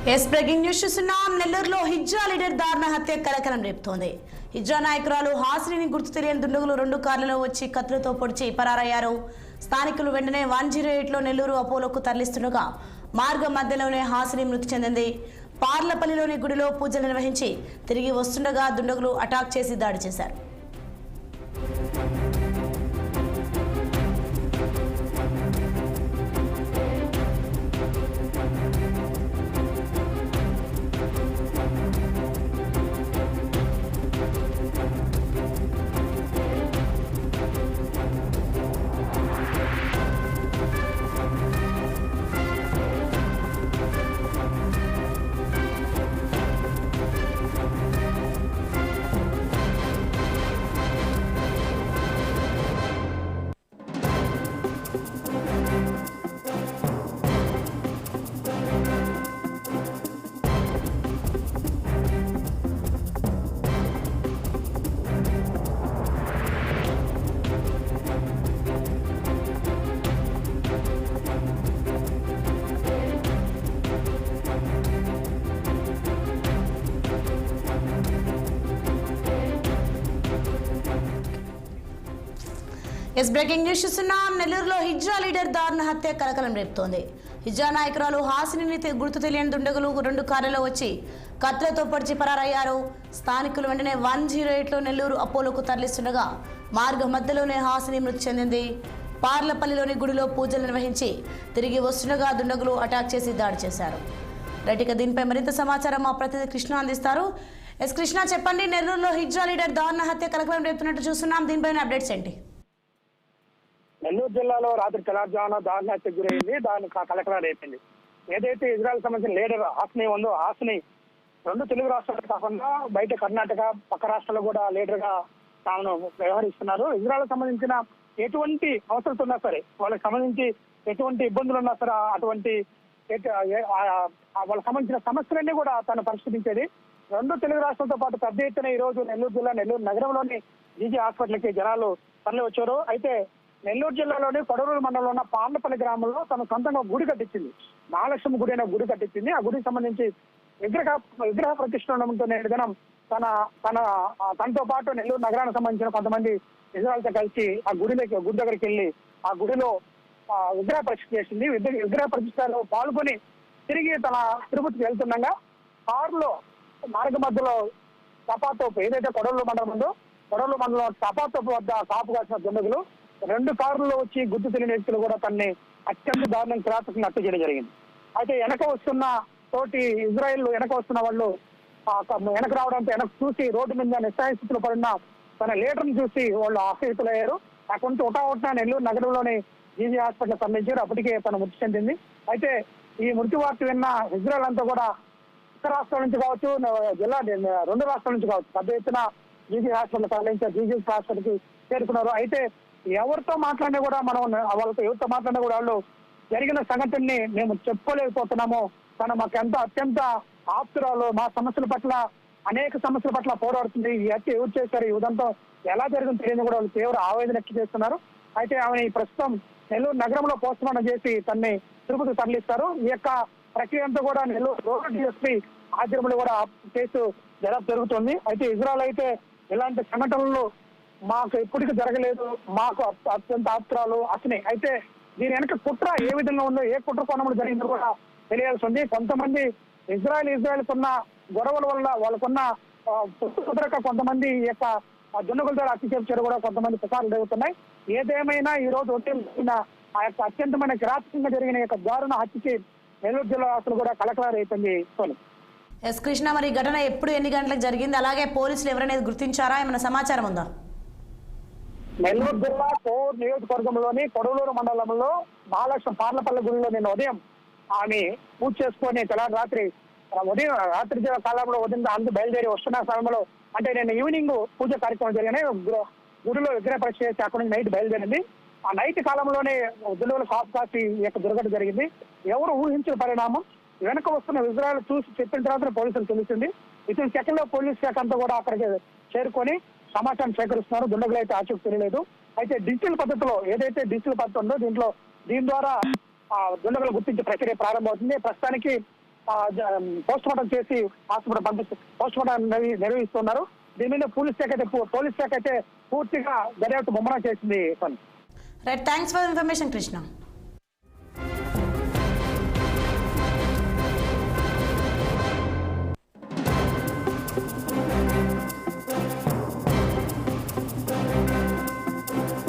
Breaking news చూస్తున్నాం. నెల్లూరులో hijra leader దారుణ హత్య కలకలం రేపుతోంది. హిజ్రా నాయకురాలు హాసిని గుర్తు తెలియని దుండగులు 2 కార్లలో వచ్చి కత్తులతో పొడిచి పరారయ్యారు. స్థానికులు వెంటనే 108లో నెల్లూరు అపోలోకు తరలిస్తుండగా మార్గం మధ్యలోనే హాసిని మృతి చెందింది. పార్లపల్లిలోని గుడిలో పూజలు నిర్వహించి తిరిగి వస్తుండగా దుండగులు అటాక్ చేసి దాడి చేశారు. బ్రేకింగ్ న్యూస్ చూస్తున్నాం. నెల్లూరులో హిజ్రా లీడర్ దారుణ హత్య కలకలం రేపుతోంది. హిజ్రా నాయకురాలు హాసిని గుర్తు తెలియని దుండగులు 2 కార్లలో వచ్చి కత్తులతో పొడిచి పరారయ్యారు. స్థానికులు వెంటనే 108లో నెల్లూరు అపోలోకు తరలిస్తుండగా మార్గ మధ్యలోనే హాసిని మృతి చెందింది. పార్లపల్లిలోని గుడిలో పూజలు నిర్వహించి తిరిగి వస్తుండగా దుండగులు అటాక్ చేసి దాడి చేశారు. రైట్గా దీనిపై మరింత సమాచారం మా ప్రతినిధి కృష్ణ అందిస్తారు. కృష్ణ, చెప్పండి. నెల్లూరులో హిజ్రా లీడర్ దారుణ హత్య కలకలం రేపుతున్నట్టు చూస్తున్నాం. దీనిపైన అప్డేట్స్ ఏంటి? నెల్లూరు జిల్లాలో రాత్రి తెల్లవారుజామున దారుణ హత్యకు గురైంది. దాన్ని కలకలం రేపింది. ఏదైతే ఇజ్రాయెల్ సంబంధించిన లీడర్ హాసిని ఉందో, హాసిని 2 తెలుగు రాష్ట్రాలు కాకుండా బయట కర్ణాటక పక్క రాష్ట్రాల్లో కూడా లీడర్ గా తాను వ్యవహరిస్తున్నారు. ఇజ్రాయెల్ సంబంధించిన ఎటువంటి అవసరం ఉన్నా సరే, వాళ్ళకి సంబంధించి ఎటువంటి ఇబ్బందులు ఉన్నా సరే, అటువంటి వాళ్ళకి సంబంధించిన సమస్యలన్నీ కూడా తను పరిష్కరించేది. 2 తెలుగు రాష్ట్రాలతో పాటు పెద్ద ఎత్తున ఈ రోజు నెల్లూరు జిల్లా నెల్లూరు నగరంలోని జీజీ హాస్పిటల్కి జనాలు తరలి వచ్చారు. అయితే నెల్లూరు జిల్లాలోని కొడవలూరు మండలంలో ఉన్న పాండపల్లి గ్రామంలో తన సొంతంగా గుడి కట్టించింది. మహాలక్ష్మి గుడి అనే గుడి కట్టించింది. ఆ గుడికి సంబంధించి విగ్రహ ప్రతిష్ఠ ఉండడంతో నేటి దినం తనతో పాటు నెల్లూరు నగరానికి సంబంధించిన కొంతమంది ఇజ్రాయెల్తో కలిసి ఆ గుడి దగ్గరికి వెళ్ళి ఆ గుడిలో విగ్రహ ప్రతిష్ఠ చేసింది. విగ్రహ ప్రతిష్టలో పాల్గొని తిరిగి తన తిరుపతికి వెళ్తుండగా కారులో మార్గ మధ్యలో తపాతోపు, ఏదైతే కొడవలూరు మండలం ఉందో కొడవలూరు మండలం తపాతోపు వద్ద కాపు కాసిన దుండగులు 2 కార్లలో వచ్చి గుర్తు తెలియని వ్యక్తులు కూడా తనని అత్యంత దారుణం కిరాతకంగా హత్య చేయడం జరిగింది. అయితే వెనక వస్తున్న తోటి ఇజ్రాయెల్ వెనక వస్తున్న వాళ్ళు వెనక రావడంతో వెనక చూసి రోడ్డు మీద నిస్సాయ స్థితిలో పడిన తన లీడర్ని చూసి వాళ్ళు ఆశ్చర్యతులయ్యారు. ఆ కొంచెం ఒకటా నెల్లూరు నగరంలోని జీజీ హాస్పిటల్ తరలించారు. అప్పటికే తన మృతి చెందింది. అయితే ఈ మృతి వార్త విన్న ఇజ్రాయెల్ అంతా కూడా ఇతర రాష్ట్రాల నుంచి కావచ్చు, జిల్లా 2 రాష్ట్రాల నుంచి కావచ్చు, పెద్ద ఎత్తున జీజీ హాస్పిటల్ తరలించారు. జీజీ హాస్పిటల్కి చేరుకున్నారు. అయితే ఎవరితో మాట్లాడినా కూడా వాళ్ళతో ఎవరితో మాట్లాడినా కూడా వాళ్ళు జరిగిన సంఘటనని మేము చెప్పుకోలేకపోతున్నాము, తన మాకు అత్యంత ఆప్తురాలు, మా సమస్యల పట్ల అనేక సమస్యల పట్ల పోరాడుతుంది, ఈ హత్య ఎవరు చేశారు, ఈ ఉదంతం ఎలా జరిగిందో తెలియని కూడా వాళ్ళు తీవ్ర ఆవేదన వ్యక్తం చేస్తున్నారు. అయితే ఆమె ప్రస్తుతం నెల్లూరు నగరంలో పోస్ట్మార్టం చేసి తనని తిరుపతికి తరలిస్తారు. ఈ యొక్క ప్రక్రియ అంతా కూడా నెల్లూరు రూరల్ డిఎస్పీ ఆధ్వర్యంలో కూడా కేసు జరుగుతుంది. అయితే ఇజ్రాయెల్ అయితే ఇలాంటి సంఘటనలు మాకు ఎప్పటికీ జరగలేదు, మాకు అత్యంత ఆప్తురాలు అతనే. అయితే దీని వెనక కుట్ర ఏ విధంగా ఉందో, ఏ కుట్ర కోణంలో జరిగిందో కూడా తెలియాల్సి ఉంది. కొంతమంది ఇజ్రాయెల్ ఉన్న గొడవల వల్ల వాళ్ళకున్న కుదరక కొంతమంది ఈ యొక్క దుండగుల ద్వారా హత్య చేర్చారు కూడా కొంతమంది పుకార్లు జరుగుతున్నాయి. ఏదేమైనా ఈ రోజు వచ్చిన ఆ యొక్క అత్యంతమైన కిరాతకంగా జరిగిన యొక్క దారుణ హత్యకి నెల్లూరు జిల్లా వాసులు కూడా కలకలం రేపింది. కృష్ణ, మరి ఘటన ఎప్పుడు ఎన్ని గంటలకు జరిగింది? అలాగే పోలీసులు ఎవరైనా గుర్తించారా? ఏమైనా సమాచారం ఉందా? నెల్లూరు జిల్లా కోర్ నియోజకవర్గంలోని కొడవలూరు మండలంలో మహాలక్ష్మి పార్లపల్లి గుడిలో నిన్న ఉదయం ఆమె పూజ చేసుకొని రాత్రి కాలంలో ఉదయం అందు బయలుదేరి వస్తున్న సమయంలో, అంటే నేను ఈవినింగ్ పూజ కార్యక్రమం జరిగినాయి. గుడిలో విగ్రహ పరీక్ష చేసి అక్కడి నుంచి నైట్ బయలుదేరింది. ఆ నైట్ కాలంలోనే దుండగులు కాపు కాసి ఈ యొక్క దుర్ఘటన జరిగింది. ఎవరు ఊహించిన పరిణామం. వెనక వస్తున్న విగ్రహాలు చూసి చెప్పిన తర్వాత పోలీసులు తెలిసింది. ఇతని సెకండ్ లో పోలీస్ శాఖ అంతా కూడా అక్కడికి చేరుకొని సమాచారం సేకరిస్తున్నారు. దుండగులు అయితే ఆచూకు తెలియలేదు. అయితే డిజిటల్ పద్ధతిలో ఏదైతే డిజిటల్ పద్ధతి ఉందో దీని ద్వారా దుండగులు గుర్తించే ప్రక్రియ ప్రారంభమవుతుంది. ప్రస్తుతానికి పోస్ట్ మార్టం చేసి హాస్పిటల్ పోస్ట్ మార్టం నిర్వహిస్తున్నారు. దీని మీద పోలీస్ శాఖ అయితే పూర్తిగా దర్యాప్తు ముమ్మరం చేసింది. Right, thanks for information Krishna.